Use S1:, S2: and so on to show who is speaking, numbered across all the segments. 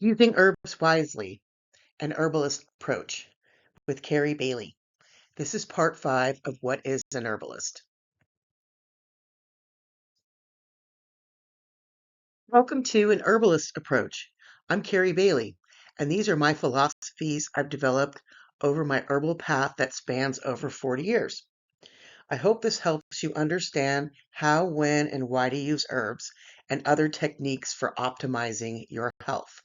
S1: Using Herbs Wisely, an Herbalist Approach with Kerri Bailey. This is part 5 of What is an Herbalist. Welcome to an Herbalist Approach. I'm Kerri Bailey, and these are my philosophies I've developed over my herbal path that spans over 40 years. I hope this helps you understand how, when, and why to use herbs and other techniques for optimizing your health.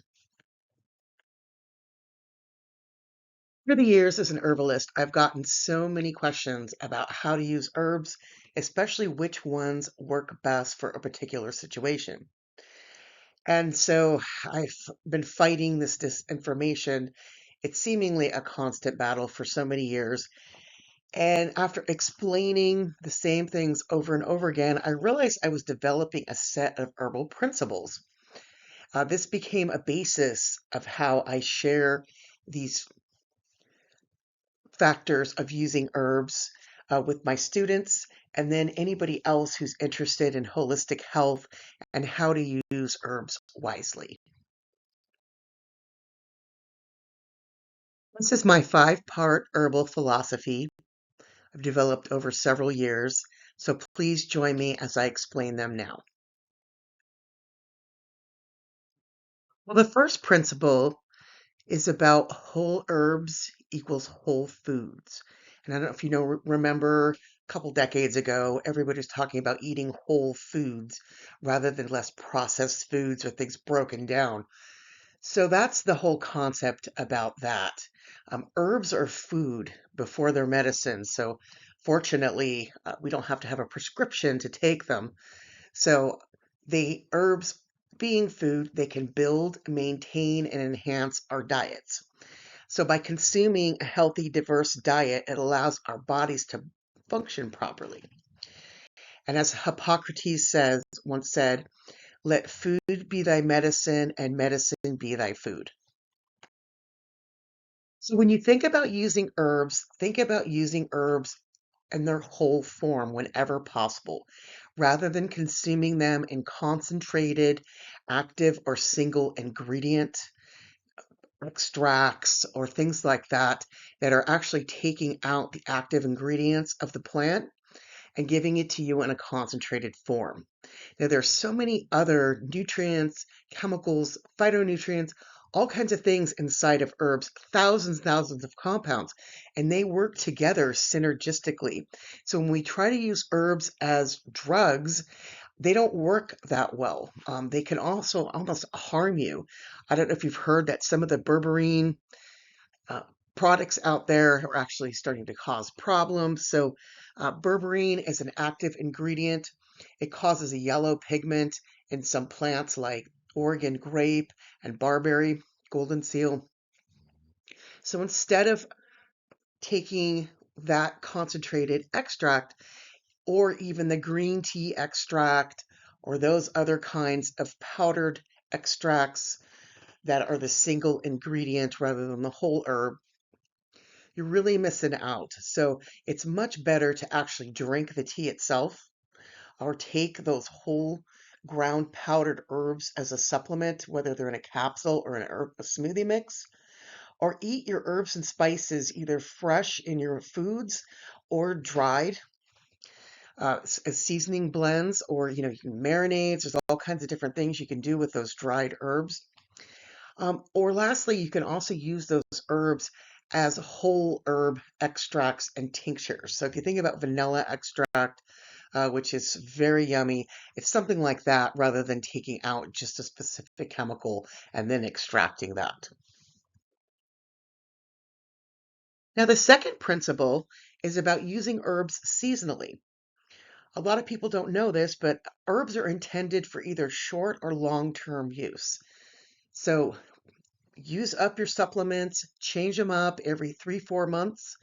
S1: Over the years as an herbalist, I've gotten so many questions about how to use herbs, especially which ones work best for a particular situation. And so I've been fighting this disinformation. It's seemingly a constant battle for so many years. And after explaining the same things over and over again, I realized I was developing a set of herbal principles. This became a basis of how I share these factors of using herbs with my students, and then anybody else who's interested in holistic health and how to use herbs wisely. This is my 5-part herbal philosophy I've developed over several years, so please join me as I explain them now. Well, the first principle is about whole herbs equals whole foods. And I don't know if you remember a couple decades ago, everybody was talking about eating whole foods rather than less processed foods or things broken down. So that's the whole concept about that. Herbs are food before they're medicine. So fortunately, we don't have to have a prescription to take them. So the herbs being food, they can build, maintain, and enhance our diets. So by consuming a healthy, diverse diet, it allows our bodies to function properly. And as Hippocrates once said, let food be thy medicine and medicine be thy food. So when you think about using herbs in their whole form whenever possible, rather than consuming them in concentrated, active, or single ingredient extracts or things like that are actually taking out the active ingredients of the plant and giving it to you in a concentrated form. Now, there's so many other nutrients, chemicals, phytonutrients, all kinds of things inside of herbs, thousands of compounds, and they work together synergistically. So when we try to use herbs as drugs, they don't work that well. They can also almost harm you. I don't know if you've heard that some of the berberine uh, products out there are actually starting to cause problems. So, berberine is an active ingredient. It causes a yellow pigment in some plants like Oregon grape and barberry, golden seal. So, instead of taking that concentrated extract or even the green tea extract or those other kinds of powdered extracts that are the single ingredient rather than the whole herb, you're really missing out. So it's much better to actually drink the tea itself or take those whole ground powdered herbs as a supplement, whether they're in a capsule or in a smoothie mix, or eat your herbs and spices either fresh in your foods or dried as seasoning blends, or you can marinades. There's all kinds of different things you can do with those dried herbs. Or lastly, you can also use those herbs as whole herb extracts and tinctures. So if you think about vanilla extract, which is very yummy, it's something like that rather than taking out just a specific chemical and then extracting that. Now, the second principle is about using herbs seasonally. A lot of people don't know this, but herbs are intended for either short or long-term use. So use up your supplements, change them up every 3, 4 months,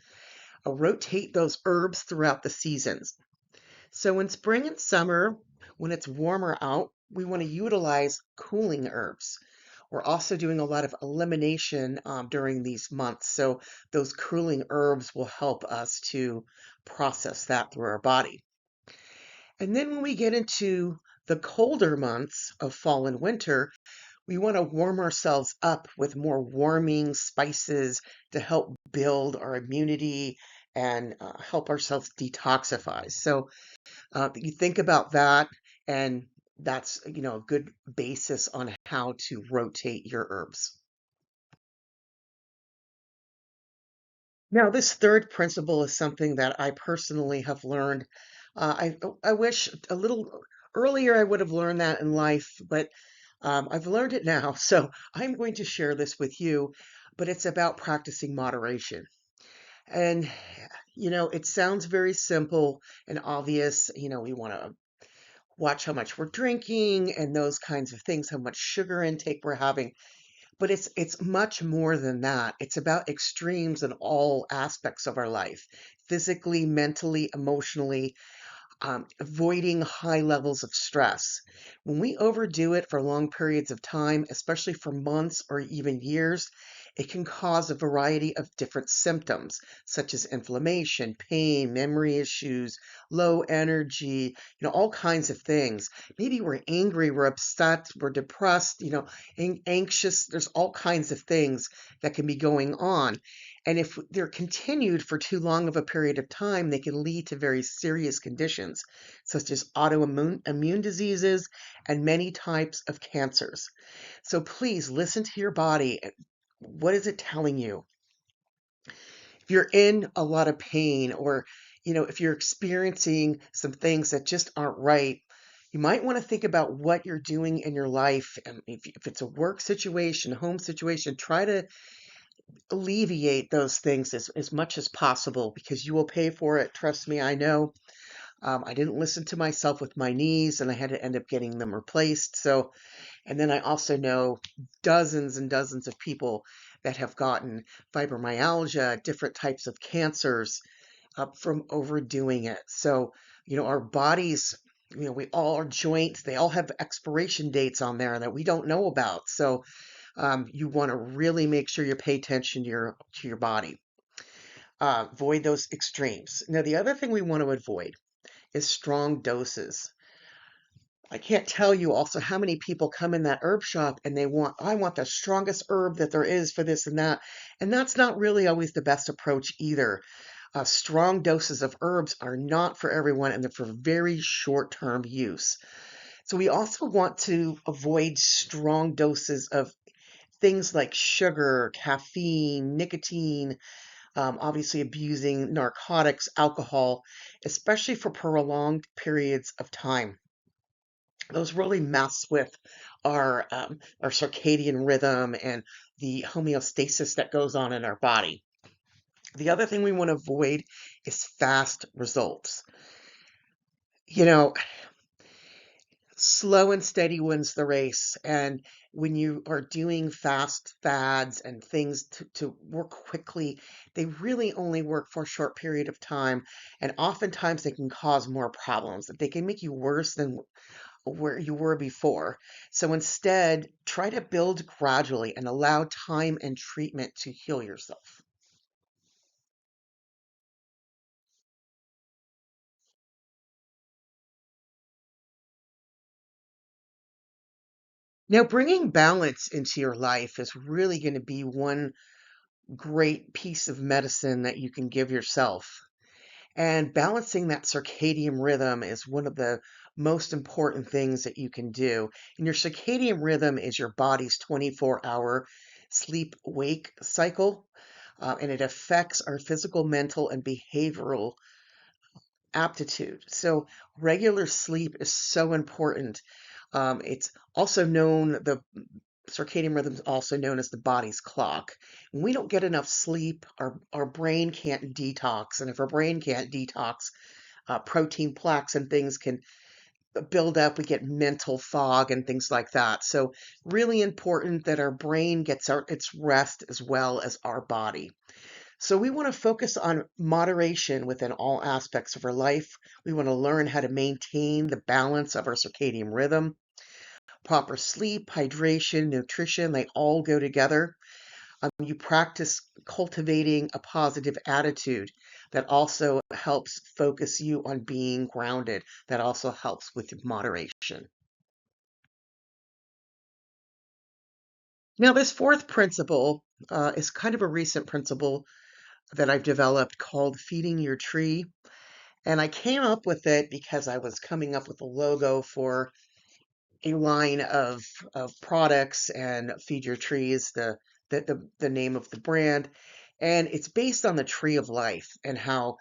S1: rotate those herbs throughout the seasons. So in spring and summer, when it's warmer out, we want to utilize cooling herbs. We're also doing a lot of elimination during these months. So those cooling herbs will help us to process that through our body. And then when we get into the colder months of fall and winter, We want to warm ourselves up with more warming spices to help build our immunity and help ourselves detoxify. So you think about that, and that's a good basis on how to rotate your herbs. Now, this third principle is something that I personally have learned. I wish a little earlier I would have learned that in life, but I've learned it now. So I'm going to share this with you, but it's about practicing moderation. And, it sounds very simple and obvious. We want to watch how much we're drinking and those kinds of things, how much sugar intake we're having. But it's much more than that. It's about extremes in all aspects of our life, physically, mentally, emotionally, avoiding high levels of stress. When we overdo it for long periods of time, especially for months or even years, it can cause a variety of different symptoms, such as inflammation, pain, memory issues, low energy, all kinds of things. Maybe we're angry, we're upset, we're depressed, anxious. There's all kinds of things that can be going on. And if they're continued for too long of a period of time, they can lead to very serious conditions, such as autoimmune immune diseases and many types of cancers. So please listen to your body. What is it telling you? If you're in a lot of pain, or if you're experiencing some things that just aren't right, you might want to think about what you're doing in your life. And if it's a work situation, home situation, try to alleviate those things as much as possible, because you will pay for it. Trust me, I know. I didn't listen to myself with my knees, and I had to end up getting them replaced. So, and then I also know dozens and dozens of people that have gotten fibromyalgia, different types of cancers, from overdoing it. So, our bodies, we all are joints, they all have expiration dates on there that we don't know about. So, you want to really make sure you pay attention to your body. Avoid those extremes. Now, the other thing we want to avoid is strong doses. I can't tell you also how many people come in that herb shop and I want the strongest herb that there is for this and that. And that's not really always the best approach either. Strong doses of herbs are not for everyone, and they're for very short-term use. So we also want to avoid strong doses of things like sugar, caffeine, nicotine, obviously abusing narcotics, alcohol, especially for prolonged periods of time. Those really mess with our circadian rhythm and the homeostasis that goes on in our body. The other thing we want to avoid is fast results. You know, Slow and steady wins the race. And when you are doing fast fads and things to work quickly, they really only work for a short period of time. And oftentimes they can cause more problems. They can make you worse than where you were before. So instead, try to build gradually and allow time and treatment to heal yourself. Now, bringing balance into your life is really going to be one great piece of medicine that you can give yourself. And balancing that circadian rhythm is one of the most important things that you can do. And your circadian rhythm is your body's 24-hour sleep wake cycle, and it affects our physical, mental, and behavioral aptitude. So, regular sleep is so important. It's also known, the circadian rhythm is also known as the body's clock. When we don't get enough sleep, our brain can't detox. And if our brain can't detox, protein plaques and things can build up. We get mental fog and things like that. So, really important that our brain gets its rest as well as our body. So, we want to focus on moderation within all aspects of our life. We want to learn how to maintain the balance of our circadian rhythm. Proper sleep, hydration, nutrition, they all go together. You practice cultivating a positive attitude that also helps focus you on being grounded. That also helps with moderation. Now, this fourth principle is kind of a recent principle that I've developed called feeding your tree. And I came up with it because I was coming up with a logo for a line of products, and Feed Your Tree is the name of the brand. And it's based on the tree of life and how,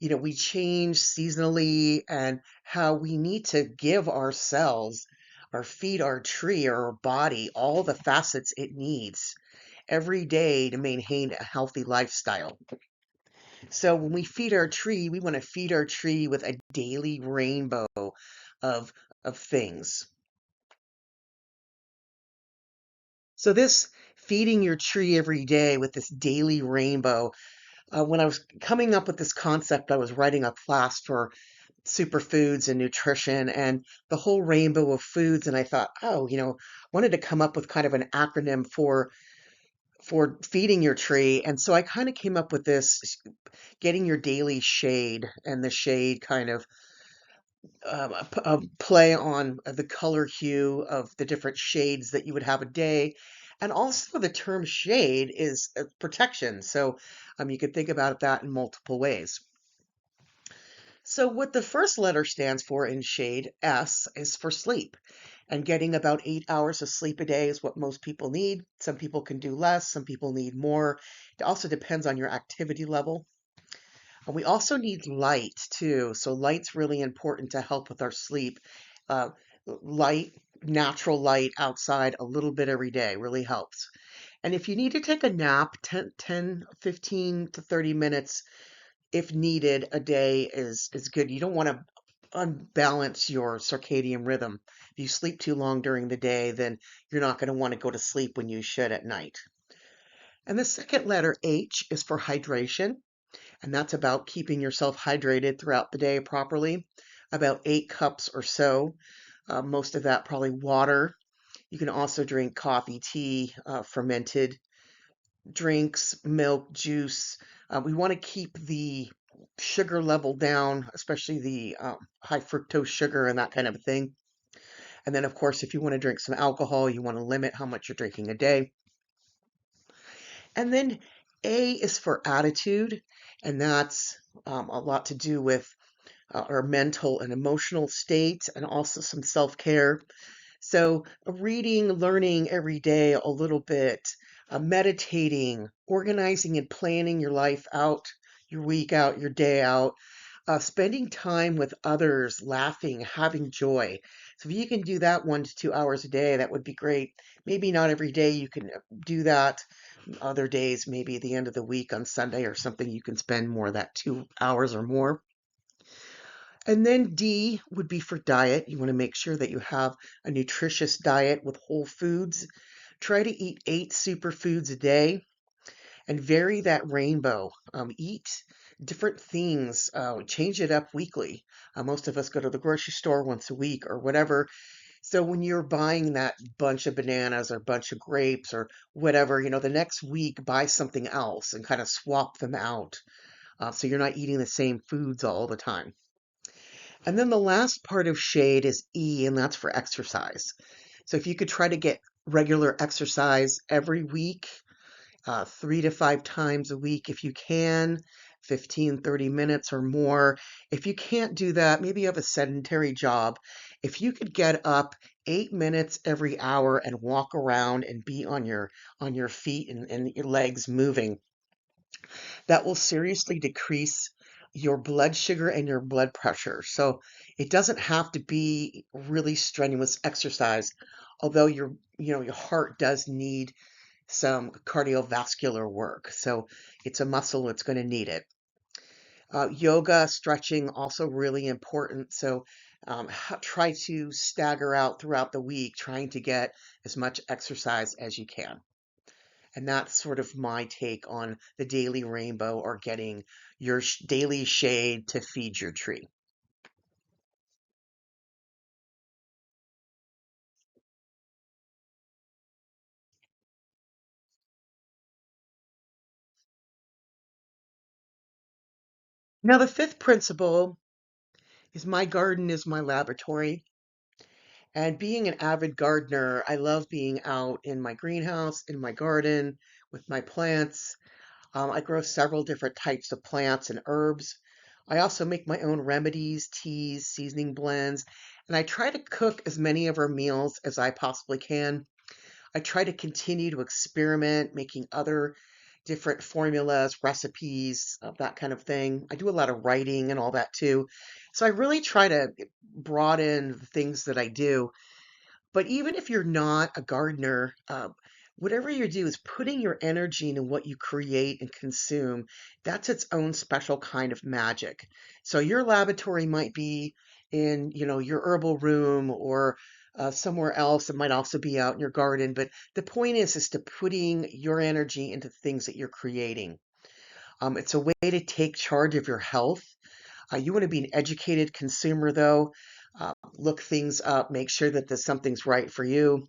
S1: we change seasonally, and how we need to give ourselves or feed our tree or our body all the facets it needs every day to maintain a healthy lifestyle. So when we feed our tree, we want to feed our tree with a daily rainbow of of things. So this feeding your tree every day with this daily rainbow, when I was coming up with this concept, I was writing a class for superfoods and nutrition and the whole rainbow of foods. And I thought, oh, wanted to come up with kind of an acronym for feeding your tree. And so I kind of came up with this getting your daily shade, and the shade kind of a play on the color hue of the different shades that you would have a day. And also, the term shade is protection. So you could think about that in multiple ways. So, what the first letter stands for in shade, S, is for sleep. And getting about 8 hours of sleep a day is what most people need. Some people can do less, some people need more. It also depends on your activity level. And we also need light too. So light's really important to help with our sleep. Uh, light, natural light outside a little bit every day really helps. And if you need to take a nap, 15 to 30 minutes if needed a day is good. You don't want to unbalance your circadian rhythm. If you sleep too long during the day, then you're not going to want to go to sleep when you should at night. And the second letter, H, is for hydration, and that's about keeping yourself hydrated throughout the day properly. About 8 cups or so. Most of that probably water. You can also drink coffee, tea, fermented drinks, milk, juice. We want to keep the sugar level down, especially the high fructose sugar and that kind of thing. And then, of course, if you want to drink some alcohol, you want to limit how much you're drinking a day. And then A is for attitude, and that's a lot to do with our mental and emotional state, and also some self care. So, reading, learning every day a little bit, meditating, organizing and planning your life out, your week out, your day out, spending time with others, laughing, having joy. So, if you can do that 1 to 2 hours a day, that would be great. Maybe not every day you can do that. Other days, maybe at the end of the week on Sunday or something, you can spend more of that 2 hours or more. And then D would be for diet. You want to make sure that you have a nutritious diet with whole foods. Try to eat 8 superfoods a day and vary that rainbow. Eat different things, change it up weekly. Most of us go to the grocery store once a week or whatever. So when you're buying that bunch of bananas or bunch of grapes or whatever, the next week buy something else and kind of swap them out. So you're not eating the same foods all the time. And then the last part of shade is E, and that's for exercise. So if you could try to get regular exercise every week, 3 to 5 times a week if you can, 15, 30 minutes or more. If you can't do that, maybe you have a sedentary job. If you could get up 8 minutes every hour and walk around and be on your feet and your legs moving, that will seriously decrease your blood sugar and your blood pressure. So it doesn't have to be really strenuous exercise, although your heart does need some cardiovascular work. So it's a muscle, it's going to need it. Yoga, stretching, also really important. So try to stagger out throughout the week, trying to get as much exercise as you can. And that's sort of my take on the daily rainbow, or getting your daily shade to feed your tree. Now, the fifth principle is my garden is my laboratory. And being an avid gardener, I love being out in my greenhouse, in my garden, with my plants. I grow several different types of plants and herbs. I also make my own remedies, teas, seasoning blends, and I try to cook as many of our meals as I possibly can. I try to continue to experiment, making other different formulas, recipes, that kind of thing. I do a lot of writing and all that too. So I really try to broaden the things that I do. But even if you're not a gardener, whatever you do is putting your energy into what you create and consume. That's its own special kind of magic. So your laboratory might be in, your herbal room or somewhere else. It might also be out in your garden. But the point is to putting your energy into things that you're creating. It's a way to take charge of your health. You want to be an educated consumer, though. Look things up, make sure that something's right for you.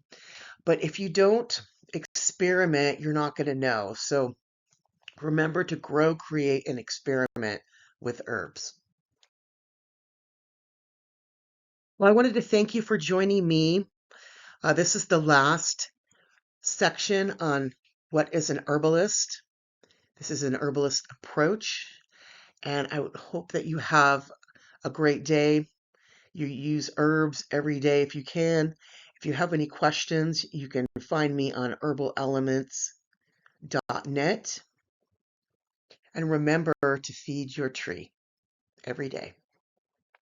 S1: But if you don't experiment, you're not going to know. So remember to grow, create, and experiment with herbs. Well, I wanted to thank you for joining me. This is the last section on what is an herbalist. This is an herbalist approach, and I would hope that you have a great day. You use herbs every day if you can. If you have any questions, you can find me on herbalelements.net. And remember to feed your tree every day.